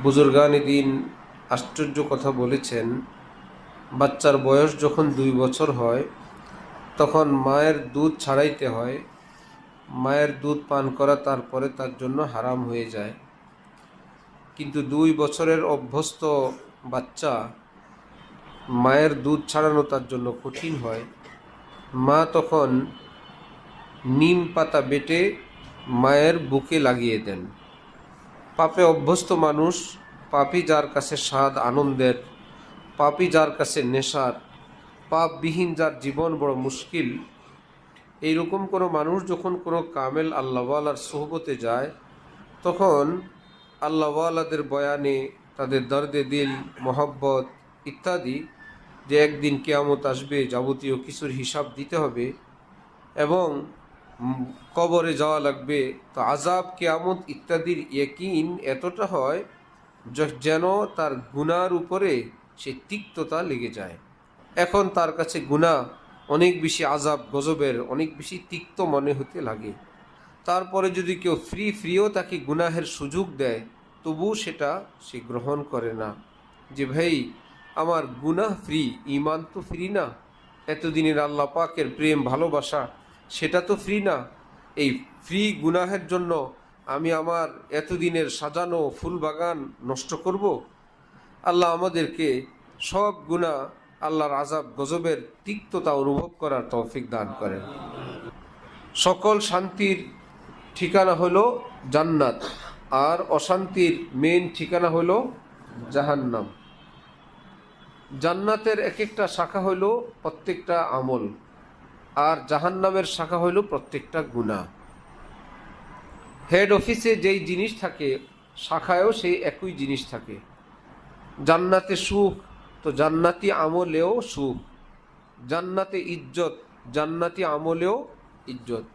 বুজুর্গানি দিন আশ্চর্য কথা বলেছেন। বাচ্চার বয়স যখন 2 বছর হয় তখন মায়ের দুধ ছাড়াইতে হয়। মায়ের দুধ পান করা তারপরে তার জন্য হারাম হয়ে যায়। কিন্তু 2 বছরের অভ্যস্ত বাচ্চা, মায়ের দুধ ছাড়ানো তার জন্য কঠিন হয়। মা তখন নিম পাতা বেটে মায়ের বুকে লাগিয়ে দেন। পাপে অভ্যস্ত মানুষ, পাপই যার কাছে স্বাদ আনন্দের, পাপই যার কাছে নেশার, পাপবিহীন যার জীবন বড় মুশকিল, এইরকম কোনো মানুষ যখন কোনো কামেল আল্লাহওয়ালার সোহবতে যায়, তখন আল্লাহওয়ালাদের বয়ানে, তাদের দর্দে দিল, মহব্বত ইত্যাদি, যে একদিন কিয়ামত আসবে, যাবতীয় কিছুর হিসাব দিতে হবে এবং কবরে যাওয়া লাগবে, তো আজাব কিয়ামত ইত্যাদির ইয়াকিন এতটা হয় যেন তার গুনার উপরে সে তিক্ততা লেগে যায়। এখন তার কাছে গুনাহ অনেক বেশি আজাব গজবের, অনেক বেশি তিক্ত মনে হতে লাগে। তারপরে যদি কেউ ফ্রিও তাকে গুনাহের সুযোগ দেয়, তবু সেটা সে গ্রহণ করে না। যে ভাই, আমার গুনাহ ফ্রি, ইমান তো ফ্রি না। এতদিনের আল্লাহ পাকের প্রেম ভালোবাসা সেটা তো ফ্রি না। এই ফ্রি গুনাহের জন্য আমি আমার এতদিনের সাজানো ফুলবাগান নষ্ট করব? আল্লাহ আমাদেরকে সব গুনাহ, আল্লাহর আজাব গজবের তিক্ততা অনুভব করার তৌফিক দান করেন। সকল শান্তির ঠিকানা হলো জান্নাত, আর অশান্তির মেন ঠিকানা হলো জাহান্নাম। জান্নাতের এক একটা শাখা হলো প্রত্যেকটা আমল, আর জাহান্নামের শাখা হলো প্রত্যেকটা গুনাহ। হেড অফিসে যেই জিনিস থাকে, শাখায়ও সেই একই জিনিস থাকে। জান্নাতে সুখ, তো জান্নাতি আমলেও সুখ। জান্নাতে ইজ্জত, জান্নাতি আমলেও ইজ্জত।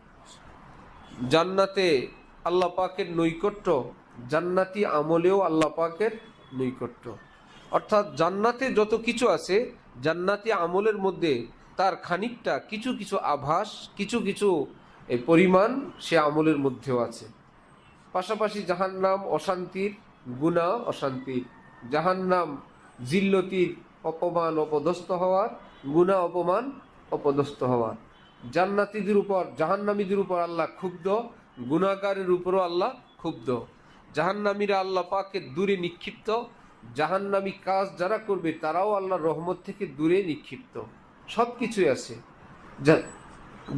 জান্নাতে আল্লাহ পাকের নৈকট্য, জান্নাতি আমলেও আল্লাহ পাকের নৈকট্য। অর্থাৎ জান্নাতে যত কিছু আছে, জান্নাতি আমলের মধ্যে তার খানিকটা, কিছু কিছু আভাস, কিছু কিছু পরিমাণ সে আমলের মধ্যেও আছে। পাশাপাশি জাহান্নাম অশান্তির, গুনাহ অশান্তির। জাহান্নাম জিল্লতির, অপমান অপদস্থ হওয়ার, গুনাহ অপমান অপদস্থ হওয়ার। জান্নাতীদের উপর, জাহান্নামীদের উপর আল্লাহ ক্ষুব্ধ, গুনাহগারের উপরও আল্লাহ ক্ষুব্ধ। জাহান্নামীরা আল্লাহ পাকে দূরে নিক্ষিপ্ত, জাহান্নামী কাজ যারা করবে তারাও আল্লাহর রহমত থেকে দূরে নিক্ষিপ্ত। সব কিছুই আছে।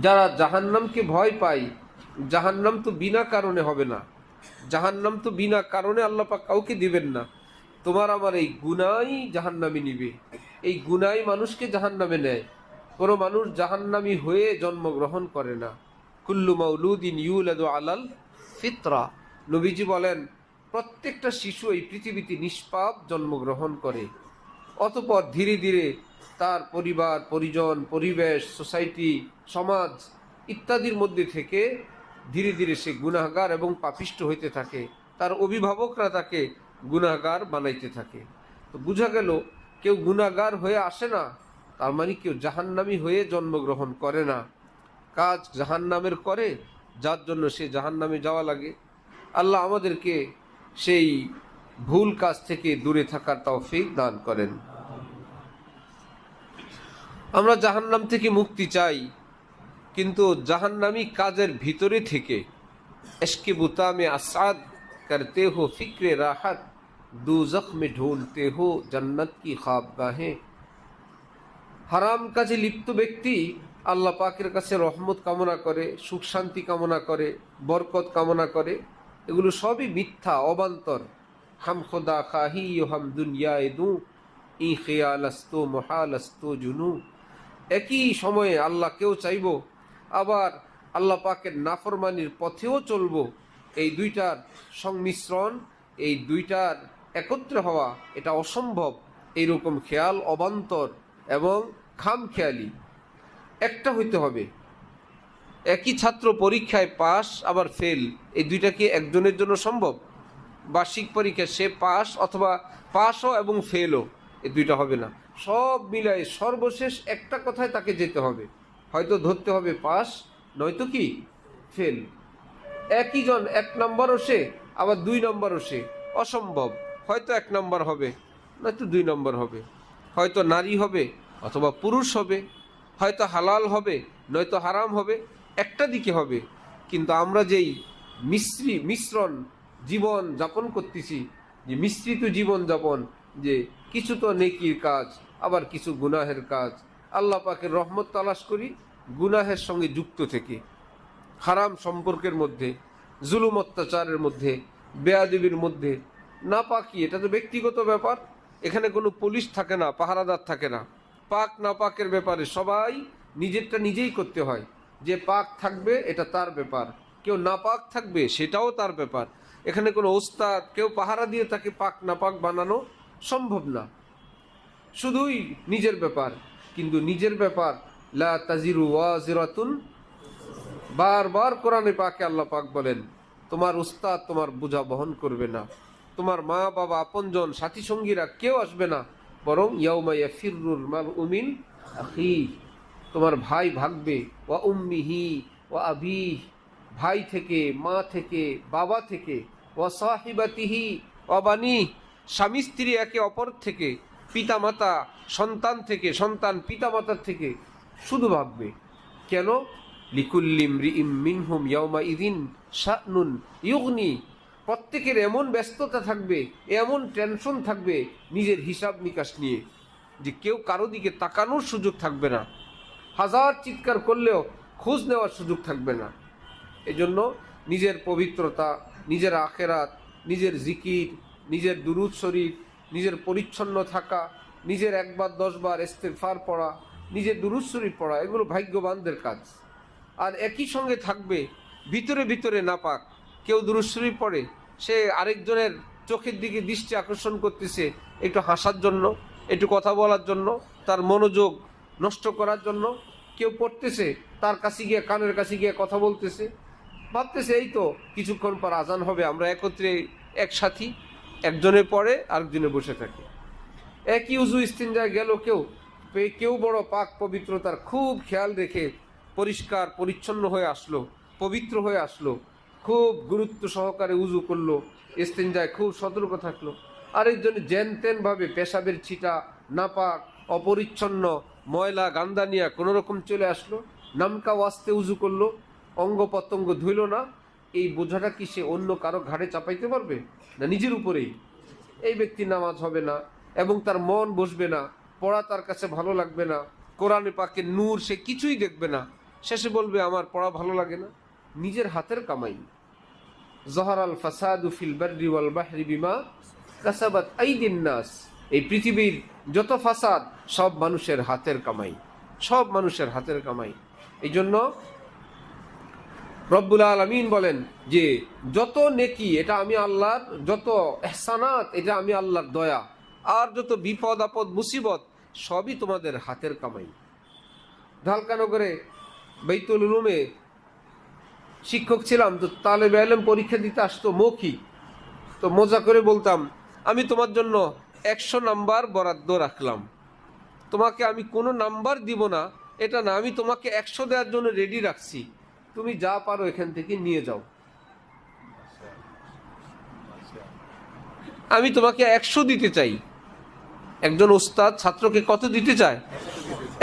যারা জাহান্নামকে ভয় পায়, জাহান্নাম তো বিনা কারণে হবে না। জাহান্নাম তো বিনা কারণে আল্লাহ পাক কাউকে দিবেন না। তোমার আমার এই গুনাই জাহান্নামে নিবে, এই গুনাই মানুষকে জাহান্নামে নেয়। কোনো মানুষ জাহান্নামী হয়ে জন্মগ্রহণ করে না। কুল্লু মাউলুদিন ইউলাদু আলাল ফিতরা। নবীজি বলেন, প্রত্যেকটা শিশু এই পৃথিবীতে নিষ্পাপ জন্মগ্রহণ করে। অতঃপর ধীরে ধীরে তার পরিবার, পরিজন, পরিবেশ, সোসাইটি, সমাজ ইত্যাদির মধ্যে থেকে ধীরে ধীরে সে গুনাহগার এবং পাপিষ্ট হইতে থাকে। তার অভিভাবকরা তাকে গুনাহগার বানাইতে থাকে। তো বোঝা গেল, কেউ গুনাহগার হয়ে আসে না, তার মানে কেউ জাহান্নামী হয়ে জন্মগ্রহণ করে না। কাজ জাহান্নামের করে, যার জন্য সে জাহান্নামে যাওয়া লাগে। আল্লাহ আমাদেরকে সেই ভুল কাজ থেকে দূরে থাকার তৌফিক দান করেন। আমরা জাহান্নাম থেকে মুক্তি চাই, কিন্তু জাহান্নামী কাজের ভিতরে থেকে इश्क बुता में असाद करते हो फिक्र राहत दोज़ख में ढूंढते हो जन्नत की ख्वाबगाहें। হারাম কাজে লিপ্ত ব্যক্তি আল্লাহ পাকের কাছে রহমত কামনা করে, সুখ শান্তি কামনা করে, বরকত কামনা করে। এগুলো সবই মিথ্যা, অবান্তর। হাম খোদা খাহি হাম দুনিয়ায়ে দু ই খেয়ালস্তো মহালস্তো জুনু। একই সময়ে আল্লাহকেও চাইব, আবার আল্লাহ পাকের নাফরমানির পথেও চলব। এই দুইটার সংমিশ্রণ, এই দুইটার একত্রে হওয়া, এটা অসম্ভব। এইরকম খেয়াল অবান্তর এবং খামখেয়ালি একটা হইতে হবে। একই ছাত্র পরীক্ষায় পাস আবার ফেল, এই দুইটা কি একজনের জন্য সম্ভব? বার্ষিক পরীক্ষা সে পাস অথবা পাসও এবং ফেলও, এই দুইটা হবে না। সব মিলাই সর্বশেষ একটা কথায় তাকে যেতে হবে, হয়তো ধরতে হবে পাস, নয়তো কি ফেল। একই জন 1 নম্বরও সে, আবার 2 নম্বরও সে, অসম্ভব। হয়তো 1 নম্বর হবে, নয়তো 2 নম্বর হবে, হয়তো নারী হবে অথবা পুরুষ হবে, হয়তো হালাল হবে নয়তো হারাম হবে, একটা দিকে হবে। কিন্তু আমরা যেই মিশ্রণ জীবন যাপন করতেছি, যে মিশ্রিত জীবন যাপন, যে কিছু তো নেকির কাজ আবার কিছু গুনাহের কাজ, আল্লাহ পাকের রহমত তালাশ করি গুনাহের সঙ্গে যুক্ত থেকে, হারাম সম্পর্কের মধ্যে, জুলুম অত্যাচারের মধ্যে, বেয়াদবির মধ্যে। নাপাকি এটা তো ব্যক্তিগত ব্যাপার, এখানে কোনো পুলিশ থাকে না, পাহারাদার থাকে না। পাক নাপাকের ব্যাপারে সবাই নিজেরটা নিজেই করতে হয়। যে পাক থাকবে এটা তার ব্যাপার, কেউ নাপাক থাকবে সেটাও তার ব্যাপার। এখানে কোনো ওস্তাদ কেউ পাহারা দিয়ে তাকে পাক নাপাক বানানো সম্ভব না, শুধুই নিজের ব্যাপার। কিন্তু নিজের ব্যাপার লা তাজিরু ওয়াজিরাতুন, বারবার কোরআনে পাকে আল্লাহ পাক বলেন তোমার উস্তাদ তোমার বোঝা বহন করবে না, তোমার মা বাবা আপনজন সাথী সঙ্গীরা কেউ আসবে না, বরং ইয়াউমা ইয়াফিরুল মারউ মিন আখি, তোমার ভাই ভাগবে, ওয়া উম্মিহি ওয়া আবিহি, ভাই থেকে, মা থেকে, বাবা থেকে, ওয়া সাহিবাতিহি ওয়া বানি, স্বামী স্ত্রী একে অপর থেকে, পিতামাতা সন্তান থেকে, সন্তান পিতামাতার থেকে, শুধু ভাববে। কেন? লিকুল্লি ইমরিইম মিনহুম ইয়াউমাইযিন শা'নুন ইউগনি, প্রত্যেকের এমন ব্যস্ততা থাকবে, এমন টেনশন থাকবে নিজের হিসাব নিকাশ নিয়ে, যে কেউ কারো দিকে তাকানোর সুযোগ থাকবে না, হাজার চিৎকার করলেও খোঁজ নেওয়ার সুযোগ থাকবে না। এজন্য নিজের পবিত্রতা, নিজের আখেরাত, নিজের জিকির, নিজের দুরূদ শরীফ, নিজের পরিচ্ছন্ন থাকা, নিজের 1 বার 10 বার ইস্তেগফার পড়া, নিজের দুরূদ শরীফ পড়া, এগুলো ভাগ্যবানদের কাজ। আর একই সঙ্গে থাকবে ভিতরে ভিতরে নাপাক। কেউ দুরূদ শরীফ পড়ে, সে আরেকজনের চোখের দিকে দৃষ্টি আকর্ষণ করতেছে একটু হাসার জন্য, একটু কথা বলার জন্য, তার মনোযোগ নষ্ট করার জন্য। কেউ পড়তেছে, তার কাছে গিয়ে, কানের কাছে গিয়ে কথা বলতেছে, ভাবতেছে এই তো কিছুক্ষণ পর আজান হবে, আমরা একত্রে একসাথী, একজনে পড়ে আরেকজনে বসে থাকে। একই উজু ইস্তিনজায় গেল কেউ, কেউ বড় পাক পবিত্রতার খুব খেয়াল রেখে পরিষ্কার পরিচ্ছন্ন হয়ে আসলো, পবিত্র হয়ে আসলো, খুব গুরুত্ব সহকারে উজু করলো, ইস্তিনজায় খুব সতর্ক থাকলো। আরেকজনে যেন তেন ভাবে পেশাবের ছিটা, নাপাক, অপরিচ্ছন্ন, ময়লা গান্দা নিয়ে কোনো রকম চলে আসলো, নামকা ওয়াস্তে উজু করলো, অঙ্গ প্রত্যঙ্গ ধুইল না। এই বোঝাটা কি সে অন্য কারো ঘাড়ে চাপাইতে পারবে? না নিজের উপরেই। এই ব্যক্তি নামাজ হবে না এবং তার মন বসবে না, পড়া তার কাছে ভালো লাগবে না, কোরআনে পাকের নূর সে কিছুই দেখবে না, শেষে বলবে আমার পড়া ভালো লাগে না। নিজের হাতের কামাই। জহরাল ফাসাদু ফিল বাররি ওয়াল বাহরি বিমা কাসাবাত আইদিন নাস, এই পৃথিবীর যত ফাসাদ সব মানুষের হাতের কামাই, সব মানুষের হাতের কামাই। এই জন্য রব্বুল আলামিন বলেন যে যত নেকি এটা আমি আল্লাহর, যত ইহসানাত এটা আমি আল্লাহর দয়া, আর যত বিপদ আপদ মুসিবত সবই তোমাদের হাতের কামাই। ঢালকানগরে বাইতুল উলুমে শিক্ষক ছিলাম, তো তালেবে ইলম পরীক্ষা দিতে আসতো মৌখিক, তো মজা করে বলতাম আমি তোমার জন্য 100 নাম্বার বরাদ্দ রাখলাম, তোমাকে আমি কোনো নাম্বার দিব না এটা না, আমি তোমাকে 100 দেওয়ার জন্য রেডি রাখছি, তুমি যা পারো এখান থেকে নিয়ে যাও। আমি তোমাকে 100 দিতে চাই। একজন ওস্তাদ ছাত্রকে কত দিতে চায়?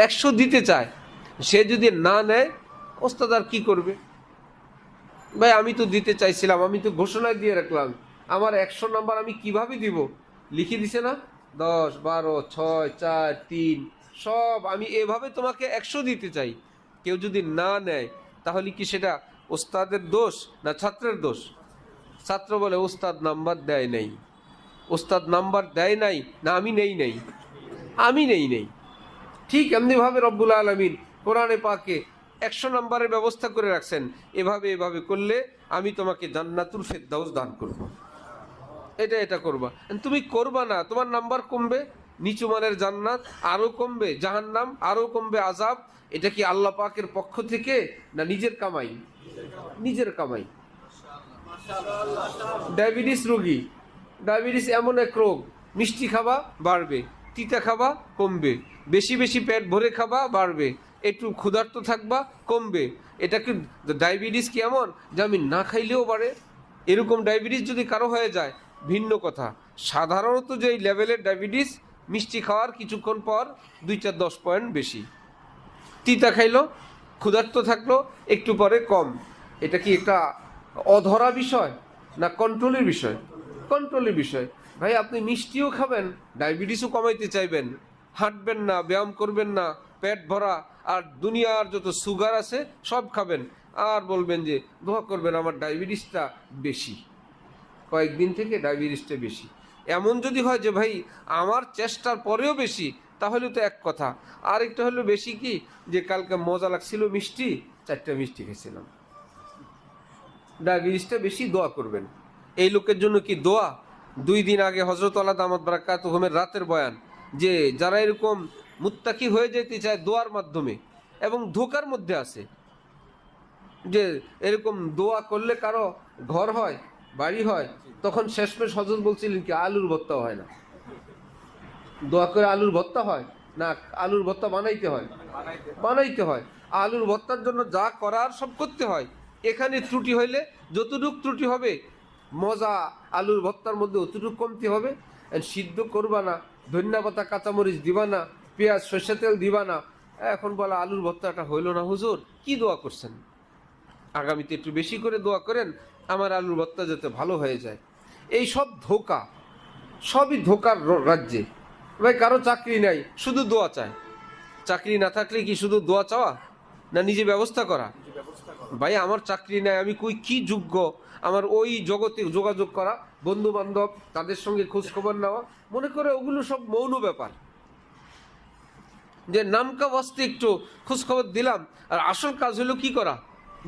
100 দিতে চায়। সে যদি না নেয়, ওস্তাদ আর কি করবে? ভাই আমি তো দিতে চাইছিলাম, আমি তো ঘোষণা দিয়ে রাখলাম, আমার 100 নাম্বার আমি কিভাবে দিব? লিখে দিছে না 10, 12, 6, 4, 3 সব, আমি এভাবে তোমাকে 100 দিতে চাই। কেউ যদি না নেয় তাহলে কি সেটা ওস্তাদের দোষ না ছাত্রের দোষ? ছাত্র বলে ওস্তাদ নাম্বার দেয় নাই, ওস্তাদ নাম্বার দেয় নাই না আমি নেই নাই, আমি নেই নেই। ঠিক এমনিভাবে রব্বুল আলামিন কোরআনে পাকে 100 নাম্বারের ব্যবস্থা করে রাখছেন, এভাবে এভাবে করলে আমি তোমাকে জান্নাতুল ফেরদাউস দান করব। এটা করবা, তুমি করবা না, তোমার নাম্বার কমবে, নিচু মানের জান্নাত আরো কমবে, জাহান্নাম আরো কমবে, আযাব। এটা কি আল্লাহ পাকের পক্ষ থেকে না নিজের কামাই? নিজের কামাই। ডায়াবেটিস রোগী, ডায়াবেটিস এমন এক রোগ, মিষ্টি খাবা বাড়বে, তিতা খাবা কমবে, বেশি বেশি পেট ভরে খাবা বাড়বে, একটু ক্ষুধার্ত থাকবা কমবে। এটা কি ডায়াবেটিস কি এমন যে আমি না খাইলেও বাড়ে? এরকম ডায়াবেটিস যদি কারো হয়ে যায় ভিন্ন কথা। সাধারণত যে লেভেলের ডায়াবেটিস, মিষ্টি খাওয়ার কিছুক্ষণ পর 2-4-10 পয়েন্ট বেশি, তিতা খাইলো, ক্ষুধার্ত থাকলো, একটু পরে কম। এটা কি একটা অধরা বিষয় না কন্ট্রোলের বিষয়? কন্ট্রোলের বিষয়। ভাই আপনি মিষ্টিও খাবেন, ডায়াবেটিসও কমাইতে চাইবেন, হাঁটবেন না, ব্যায়াম করবেন না, পেট ভরা, আর দুনিয়ার যত সুগার আছে সব খাবেন, আর বলবেন যে দোয়া করবেন আমার ডায়াবেটিসটা বেশি, কয়েকদিন থেকে ডায়াবেটিসটা বেশি। এমন যদি হয় যে ভাই আমার চেষ্টার পরেও বেশি, তাহলে তো এক কথা। আরেকটা হলো বেশি কি, যে কালকে মজা লাগছিল মিষ্টি, 4টা মিষ্টি খেয়েছিলাম, ডায়াবেটিসটা বেশি, দোয়া করবেন। এই লোকের জন্য কি দোয়া? 2 দিন আগে হযরত আল্লাহ দামাত বারাকাতুহুমের রাতের বয়ান, যে যারা এরকম মুত্তাকি হয়ে যেতে চায় দোয়ার মাধ্যমে এবং ধোকার মধ্যে আছে, যে এরকম দোয়া করলে কারো ঘর হয়, বাড়ি হয়, তখন শেষমেশ হযরত বলছিলেন কি আলুর ভর্তা হয় না। দোয়া করে আলুর ভর্তা হয় না, আলুর ভর্তা বানাইতে হয়, বানাইতে হয়। আলুর ভর্তার জন্য যা করার সব করতে হয়। এখানে ত্রুটি হইলে যতটুক ত্রুটি হবে, মজা আলুর ভর্তার মধ্যে অতটুকু কমতে হবে। সিদ্ধ করবা না, ধনিয়া পাতা কাঁচামরিচ দিবা না, পেঁয়াজ সরষের তেল দিবা না, এখন বলা আলুর ভর্তাটা হইল না। হুজুর কি দোয়া করছেন? আগামীতে একটু বেশি করে দোয়া করেন আমার আলুর ভর্তা যাতে ভালো হয়ে যায়। এই সব ধোকা, সবই ধোকার রাজ্যে। ভাই কারো চাকরি নাই, শুধু দোয়া চায়। চাকরি না থাকলে কি শুধু দোয়া চাওয়া না নিজে ব্যবস্থা করা? ভাই আমার চাকরি নাই, আমি কি যোগ্য আমার ওই জগতে যোগাযোগ করা, বন্ধু বান্ধব তাদের সঙ্গে খোঁজ খবর নেওয়া, মনে করে ওগুলো সব মৌন ব্যাপার, যে নামকা বাস্তে একটু খোঁজ খবর দিলাম। আর আসল কাজ হলো কি করা?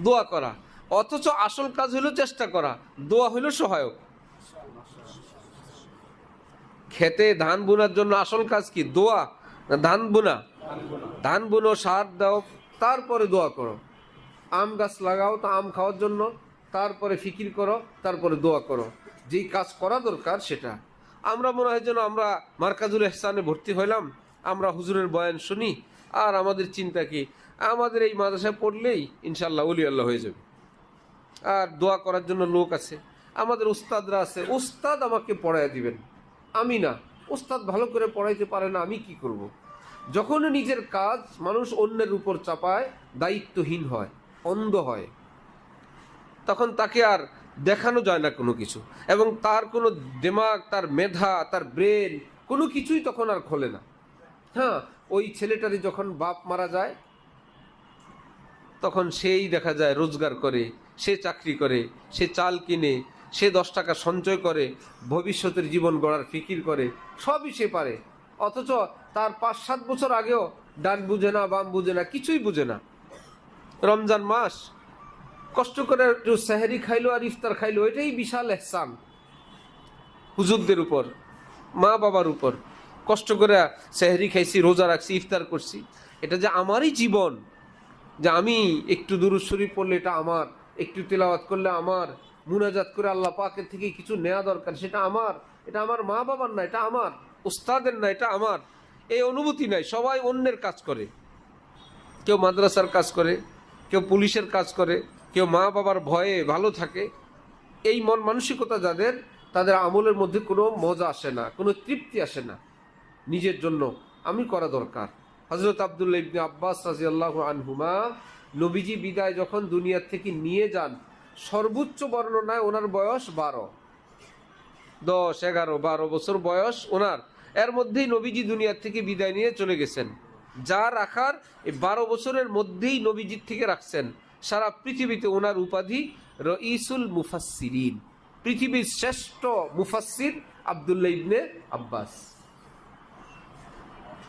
দোয়া করা। অথচ আসল কাজ হলো চেষ্টা করা, দোয়া হলো সহায়ক। খেতে ধান বোনার জন্য আসল কাজ কি? দোয়া না ধান বোনা? ধান বুনো, সার দাও, তারপরে দোয়া করো। আম গাছ লাগাও, তো আম খাওয়ার জন্য, তারপরে ফিকির করো, তারপরে দোয়া করো। যেই কাজ করা দরকার সেটা। আমরা মনে হয় যেন আমরা মার্কাজুল ইহসানে ভর্তি হইলাম, আমরা হুজুরের বয়ান শুনি, আর আমাদের চিন্তা কি আমাদের এই মাদ্রাসায় পড়লেই ইনশাল্লাহ ওলি আল্লাহ হয়ে যাবে, আর দোয়া করার জন্য লোক আছে, আমাদের উস্তাদরা আছে, উস্তাদ আমাকে পড়াইয়া দিবেন, আমি না। উস্তাদ ভালো করে পড়াইতে পারে না, আমি কি করব? যখন নিজের কাজ মানুষ অন্যের উপর চাপায়, দায়িত্বহীন হয়, অন্ধ হয়, তখন তাকে আর দেখানো যায় না কোনো কিছু, এবং তার কোনো দিমাগ, তার মেধা, তার ব্রেন কোনো কিছুই তখন আর খোলে না। হ্যাঁ, ওই ছেলেটারই যখন বাপ মারা যায়, তখন সেই দেখা যায় রোজগার করে, সে চাকরি করে, সে চাল কিনে, সে 10 টাকা সঞ্চয় করে, ভবিষ্যতের জীবন গড়ার ফিকির করে, সবই সে পারে। অথচ তার 5-7 বছর আগেও ডান বুঝে না, বাম বুঝে না, কিছুই বুঝে না। রমজান মাস কষ্ট করে একটু সেহরি খাইলো আর ইফতার খাইলো, এটাই বিশাল এহসান হুজুরদের উপর, মা বাবার উপর। কষ্ট করে সেহরি খাইছি, রোজা রাখছি, ইফতার করছি, এটা যে আমারই জীবন, যে আমি একটু দুরূদ শরীফ পড়লে এটা আমার, একটু তেলাওয়াত করলে আমার, মুনাজাত করে আল্লাহ পাকের থেকে কিছু নেওয়া দরকার সেটা আমার, এটা আমার মা বাবার না, এটা আমার উস্তাদের না, এটা আমার। এই অনুভূতি নাই। সবাই অন্যের কাজ করে, কেউ মাদ্রাসার কাজ করে, কেউ পুলিশের কাজ করে, কেউ মা বাবার ভয়ে ভালো থাকে। এই মন মানসিকতা যাদের, তাদের আমলের মধ্যে কোনো মজা আসে না, কোনো তৃপ্তি আসে না। নিজের জন্য আমি করা দরকার। হযরত আব্দুল্লাহ ইবনে আব্বাস রাদিয়াল্লাহু আনহুমা নবীজি বিদায় যখন দুনিয়ার থেকে নিয়ে যান, সর্বোচ্চ বর্ণনায় ওনার বয়স 12, 10, 11, 12 বছর বয়স ওনার। এর মধ্যেই নবীজি দুনিয়ার থেকে বিদায় নিয়ে চলে গেছেন। যা রাখার এই 12 বছরের মধ্যেই নবীজির থেকে রাখছেন। সারা পৃথিবীতে ওনার উপাধি রঈসুল মুফাসসিরিন, পৃথিবীর শ্রেষ্ঠ মুফাসসির আব্দুল্লাহ ইবনে আব্বাস।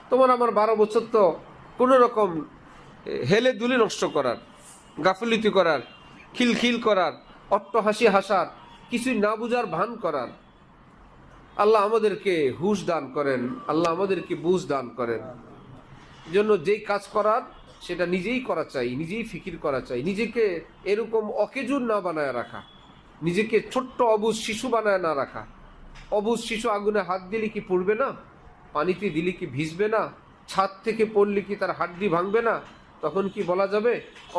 তোমার আমার 12 বছর তো কোনো রকম হেলে দুলে নষ্ট করার, গাফিলতি করার, খিলখিল করার, অট্টহাসি হাসার, কিছুই না বুঝার ভান করার। আল্লাহ আমাদেরকে হুশ দান করেন, আল্লাহ আমাদেরকে বুঝ দান করেন। জন্য যেই কাজ করার সেটা নিজেই করা চাই, নিজেই ফিকির করা চাই। নিজেকে এরকম অকেজুর না বানায় রাখা, নিজেকে ছোট্ট অবুঝ শিশু বানায় না রাখা। অবুঝ শিশু আগুনে হাত দিলে কি পুড়বে না? পানিতে দিলে কি ভিজবে না? ছাদ থেকে পড়লে কি তার হাড্ডি ভাঙবে না? তখন কি বলা যাবে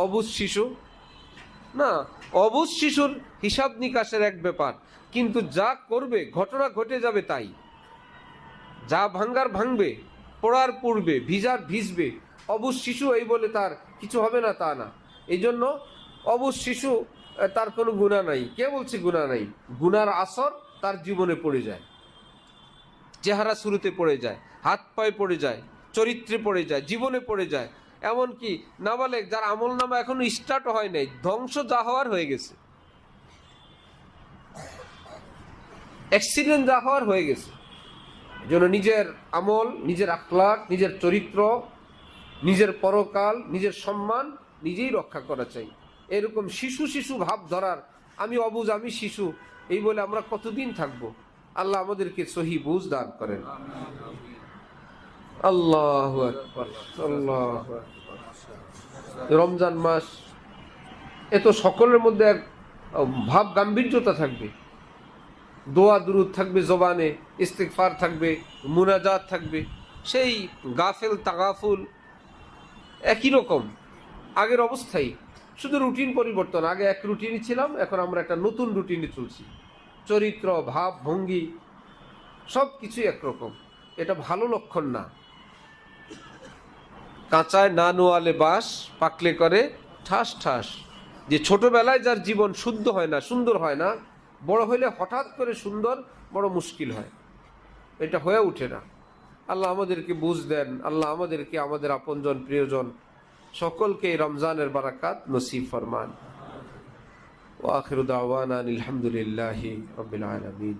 অবুঝ শিশু? না, অবুঝ শিশুর হিসাব নিকাশের এক ব্যাপার, কিন্তু যা করবে ঘটনা ঘটে যাবে তাই। যা ভাঙ্গার ভাঙবে, পড়ার পড়বে, ভিজার ভিজবে। অবুঝ শিশু এই বলে তার কিছু হবে না তা না। এই জন্য অবুঝ শিশু তার কোনো গুনাহ নাই। কে বলছে গুনাহ নাই? গুনার আসর তার জীবনে পড়ে যায়, চেহারা শুরুতে পড়ে যায়, হাত পায়ে পড়ে যায়, চরিত্রে পড়ে যায়, জীবনে পড়ে যায়। এমনকি নাবালেগ যার আমল নামা এখনো স্টার্ট হয় নাই, ধ্বংস যা হওয়ার হয়ে গেছে, অ্যাক্সিডেন্ট যা হওয়ার হয়ে গেছে। এই জন্য নিজের আমল, নিজের আখলাক, নিজের চরিত্র, নিজের পরকাল, নিজের সম্মান নিজেই রক্ষা করা চাই। এরকম শিশু শিশু ভাব ধরার, আমি অবুঝ, আমি শিশু, এই বলে আমরা কতদিন থাকবো? আল্লাহ আমাদেরকে সহি বুঝ দান করেন। আল্লাহু আকবার, আল্লাহু আকবার। রমজান মাস, এত সকলের মধ্যে এক ভাব গাম্ভীর্যতা থাকবে, দোয়া দুরুদ থাকবে, জবানে ইস্তিগফার থাকবে, মুনাজাত থাকবে। সেই গাফেল তাগাফুল একই রকম আগের অবস্থায়, শুধু রুটিন পরিবর্তন। আগে এক রুটিনই ছিলাম, এখন আমরা একটা নতুন রুটিনে চলছি। চরিত্র, ভাব, ভঙ্গি সব কিছুই একরকম। এটা ভালো লক্ষণ না। কাঁচায় না নোয়ালে বাস, পাকলে করে ঠাস ঠাস। যে ছোটবেলায় যার জীবন শুদ্ধ হয় না, সুন্দর হয় না, বড় হইলে হঠাৎ করে সুন্দর বড় মুশকিল হয়, এটা হয়ে ওঠে না। আল্লাহ আমাদেরকে বুঝ দেন। আল্লাহ আমাদেরকে, আমাদের আপনজন প্রিয়জন সকলকে রমজানের বারাকাত নসিব ফরমান। ওয়া আখিরু দাওয়ানা আলহামদুলিল্লাহি রাব্বিল আলামিন।